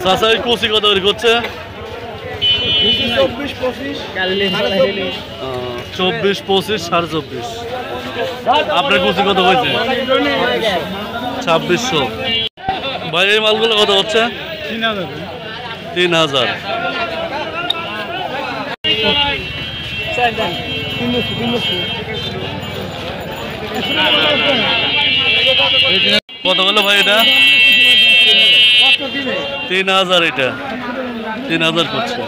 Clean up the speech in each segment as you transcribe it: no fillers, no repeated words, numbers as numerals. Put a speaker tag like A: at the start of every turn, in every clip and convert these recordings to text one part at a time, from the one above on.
A: চাচা এই কচি কত করে করছে? 24, 25, 24.5। আপনার কচি কত হয়েছে? 2600। ভাই এই মালগুলো কত হচ্ছে? 3000। কত বললো ভাই এটা? 3000। এটা 3000 করছে।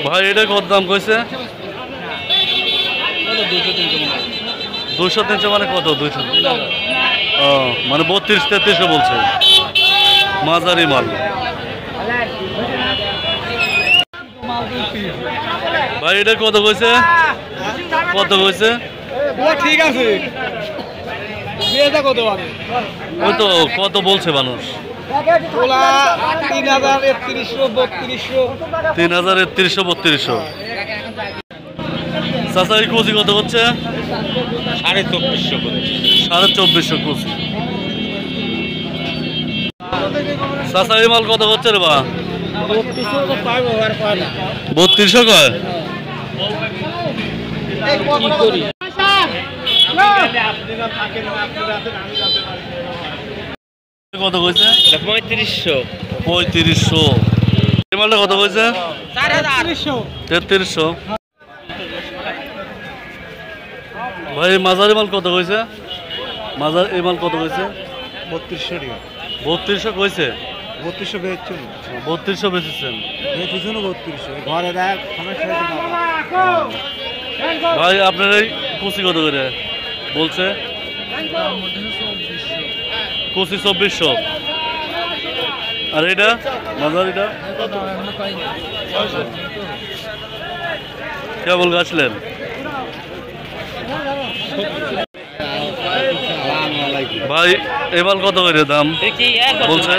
A: ভাই এটা কত দাম কইছে? 200-300 মানে কত? 200 ও মানে 32-33 বলছে। মাঝারি মাল। ভাই এটা কত কইছে? কত কইছে?
B: ঠিক আছে,
A: ওই তো কত বলছে মানুষ? 3000-3200। চাচা এই কচি কত হচ্ছে? 2400 কচি। চাচা এই মাল কত হচ্ছে রে বা? 3200 কয়? কত কইছে? 3500। এই মালটা কত কইছে? 3300। ভাই মাঝারি মাল কত কইছে? মাঝারি এই মাল কত কইছে?
B: 3200 টাকা।
A: 3200 কইছে?
B: 3200 বেচছেন?
A: 3200 বেচেছেন?
B: বেচেছেন 3200। ঘরে দেখ সমস্যা হয়েছে না
A: ভাই আপনার এই কুচি কত করে বলছে? কুচি 2400। আর এটা মাঝারিটা কেবল গাছলেন? ভাই এবার কত করে দাম বলছে?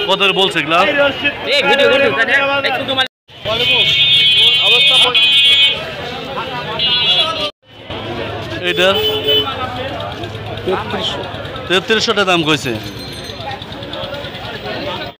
A: কত করে বলছে গ্লাস? এইটার 3300 দাম কইছে।